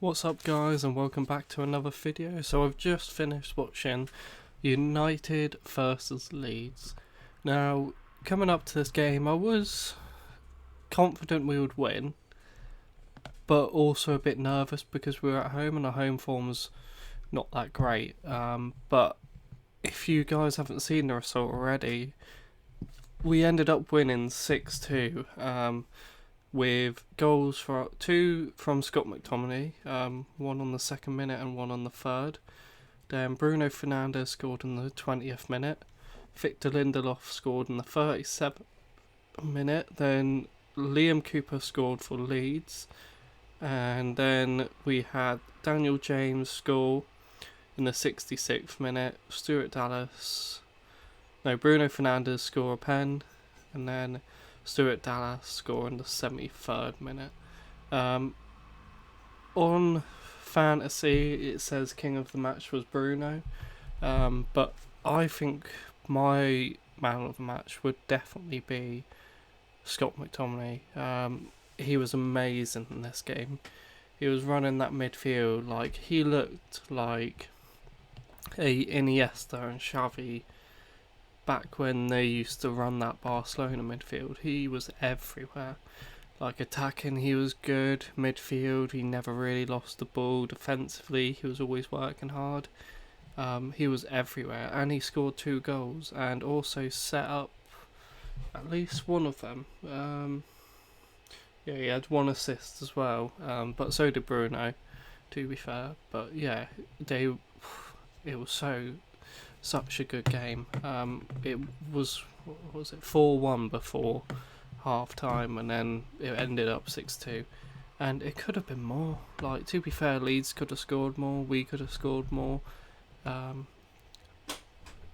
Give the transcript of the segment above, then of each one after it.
What's up guys, and welcome back to another video. So I've just finished watching United versus Leeds. Now, coming up to this game I was confident we would win, but also a bit nervous because we were at home and our home form's not that great. But if you guys haven't seen the result already, we ended up winning 6-2. With goals for two from Scott McTominay, one on the 2nd minute and one on the 3rd. Then Bruno Fernandes scored in the 20th minute. Victor Lindelof scored in the 37th minute. Then Liam Cooper scored for Leeds. And then we had Daniel James score in the 66th minute. Bruno Fernandes score a pen. And then Stuart Dallas score in the 73rd minute. On fantasy, it says king of the match was Bruno, but I think my man of the match would definitely be Scott McTominay. He was amazing in this game. He was running that midfield like he looked like a Iniesta and Xavi back when they used to run that Barcelona midfield. He was everywhere. Like attacking, he was good. Midfield, he never really lost the ball. Defensively, he was always working hard. He was everywhere, and he scored 2 goals and also set up at least one of them. He had 1 assist as well, but so did Bruno, to be fair. But yeah, it was such a good game. It was, what was it, 4-1 before half time, and then it ended up 6-2. And it could have been more. Like, to be fair, Leeds could have scored more, we could have scored more.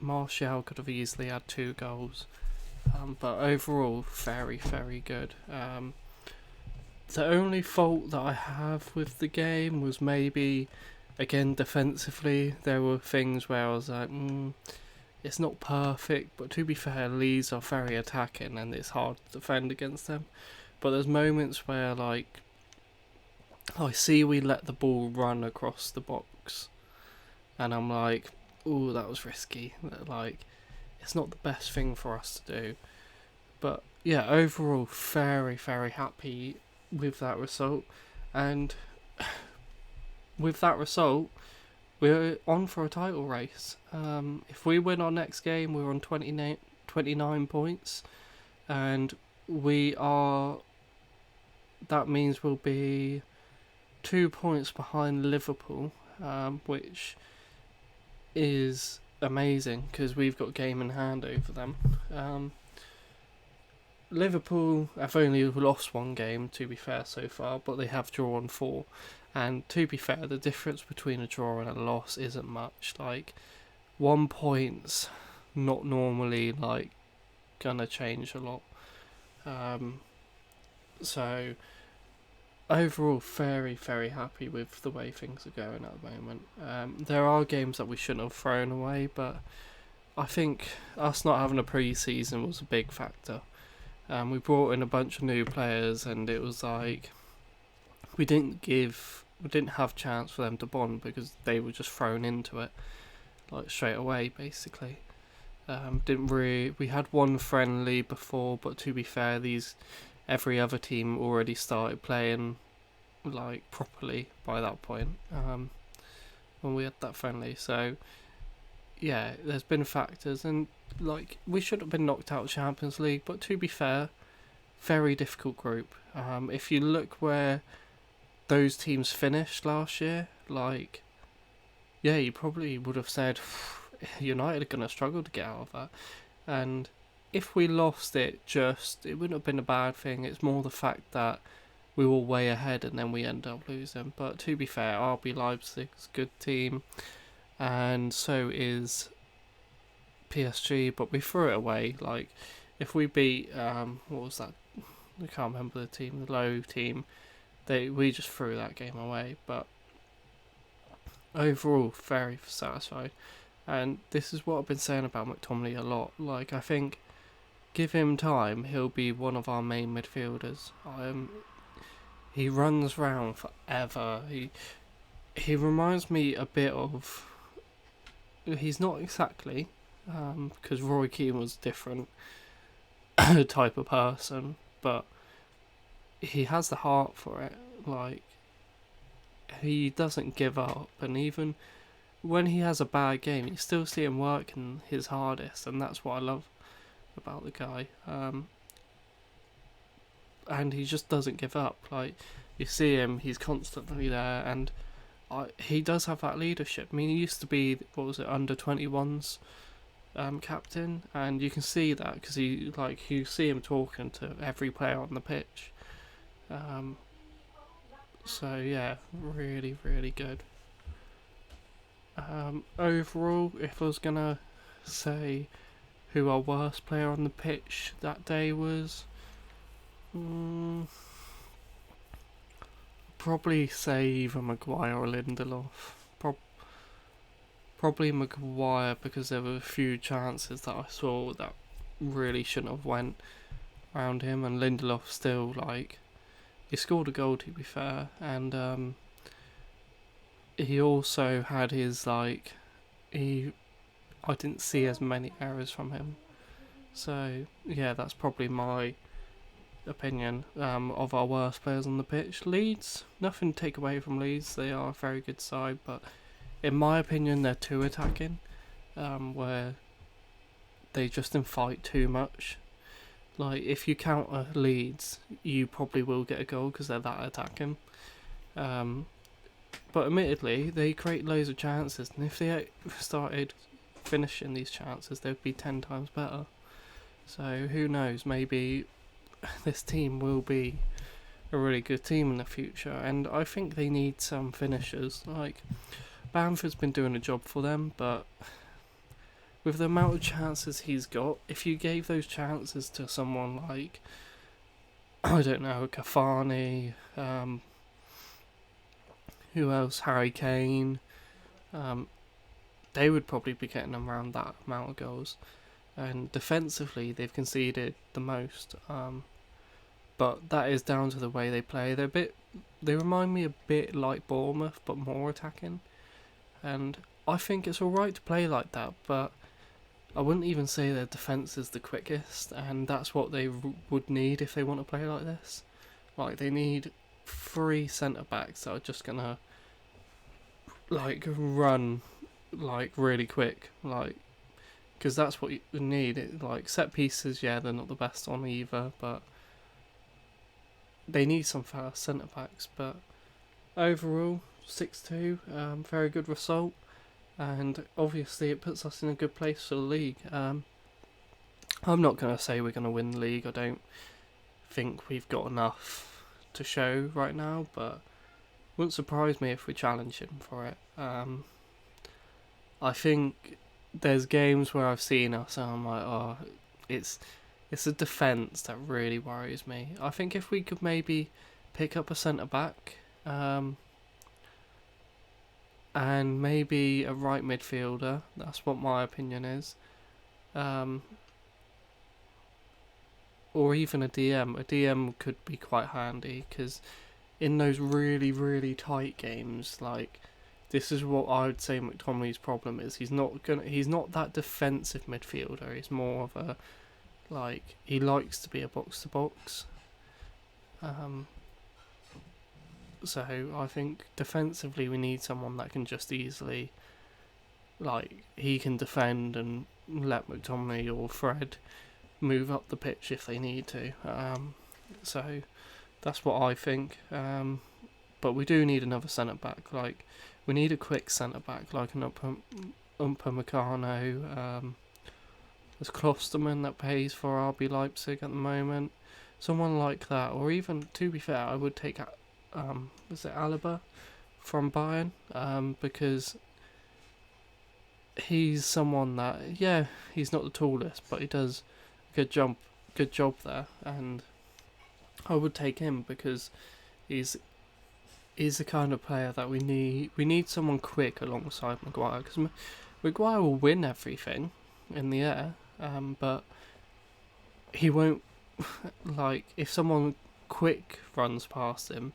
Martial could have easily had 2 goals. But overall, very, very good. The only fault that I have with the game was maybe, again, defensively. There were things where I was like, it's not perfect, but to be fair, Leeds are very attacking and it's hard to defend against them. But there's moments where, like, I see we let the ball run across the box, and I'm like, ooh, that was risky. Like, it's not the best thing for us to do. But yeah, overall, very, very happy with that result. And with that result, we're on for a title race. If we win our next game, we're on 29 points. And that means we'll be 2 points behind Liverpool, which is amazing because we've got game in hand over them. Liverpool have only lost 1 game, to be fair, so far, but they have drawn 4. And to be fair, the difference between a draw and a loss isn't much. Like, 1 point's not normally, like, gonna change a lot. So, overall, very, very happy with the way things are going at the moment. There are games that we shouldn't have thrown away, but I think us not having a pre-season was a big factor. We brought in a bunch of new players, and it was like we didn't have chance for them to bond because they were just thrown into it like straight away, basically. We had 1 friendly before, but to be fair, every other team already started playing like properly by that point, when we had that friendly. So yeah, there's been factors, and like, we should have been knocked out of Champions League, but to be fair, very difficult group. If you look where those teams finished last year, like, yeah, you probably would have said United are going to struggle to get out of that. And if we lost it wouldn't have been a bad thing. It's more the fact that we were way ahead and then we end up losing. But to be fair, RB Leipzig's a good team, and so is PSG, but we threw it away. Like, if we beat what was that? I can't remember the team, the low team. We just threw that game away. But overall, very satisfied. And this is what I've been saying about McTominay a lot. Like, I think, give him time, he'll be one of our main midfielders. he runs round forever. He reminds me a bit of. He's not exactly, because Roy Keane was different type of person, but he has the heart for it. Like, he doesn't give up, and even when he has a bad game, you still see him working his hardest, and that's what I love about the guy. And he just doesn't give up. Like, you see him, he's constantly there, and he does have that leadership. I mean, he used to be, what was it, under 21s captain, and you can see that because you see him talking to every player on the pitch. So yeah, really, really good. Overall, if I was gonna say who our worst player on the pitch that day was, probably say either Maguire or Lindelof. Probably Maguire, because there were a few chances that I saw that really shouldn't have went around him, and Lindelof still, like, he scored a goal, to be fair, and he also had his, like, I didn't see as many errors from him. So yeah, that's probably my opinion of our worst players on the pitch. Leeds, nothing to take away from Leeds, they are a very good side, but in my opinion they're too attacking, where they just fight too much. Like, if you counter Leeds, you probably will get a goal because they're that attacking. But admittedly, they create loads of chances, and if they started finishing these chances, they'd be 10 times better. So who knows, maybe this team will be a really good team in the future, and I think they need some finishers. Like, Bamford's been doing a job for them, but with the amount of chances he's got, if you gave those chances to someone like, I don't know, Cavani, who else, Harry Kane, they would probably be getting around that amount of goals. And defensively, they've conceded the most, but that is down to the way they play. They remind me a bit like Bournemouth, but more attacking. And I think it's alright to play like that, but I wouldn't even say their defence is the quickest, and that's what they would need if they want to play like this. Like, they need 3 centre-backs that are just gonna, like, run, like, really quick, like, because that's what you need. Like, set pieces, yeah, they're not the best on either, but they need some fast centre-backs. But overall, 6-2, very good result, and obviously it puts us in a good place for the league. I'm not going to say we're going to win the league. I don't think we've got enough to show right now, but it wouldn't surprise me if we challenge him for it. I think there's games where I've seen us and I'm like, oh, it's a defence that really worries me. I think if we could maybe pick up a centre-back, and maybe a right midfielder, that's what my opinion is, or even a DM. A DM could be quite handy, because in those really, really tight games, like, this is what I would say McTominay's problem is. He's not that defensive midfielder. He's more of a, like, he likes to be a box to box. So I think defensively we need someone that can just easily, like, he can defend and let McTominay or Fred move up the pitch if they need to. So that's what I think. But we do need another centre back. Like, we need a quick centre back, like an Upamecano. There's Klosterman that plays for RB Leipzig at the moment. Someone like that, or even, to be fair, I would take is it Alaba from Bayern? Because he's someone that, yeah, he's not the tallest, but he does a good job there, and I would take him because he's the kind of player that we need. We need someone quick alongside Maguire, because Maguire will win everything in the air, but he won't. Like, if someone quick runs past him,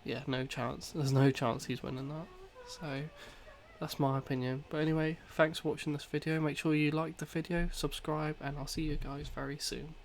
yeah, no chance. There's no chance he's winning that. So that's my opinion. But anyway, thanks for watching this video. Make sure you like the video, subscribe, and I'll see you guys very soon.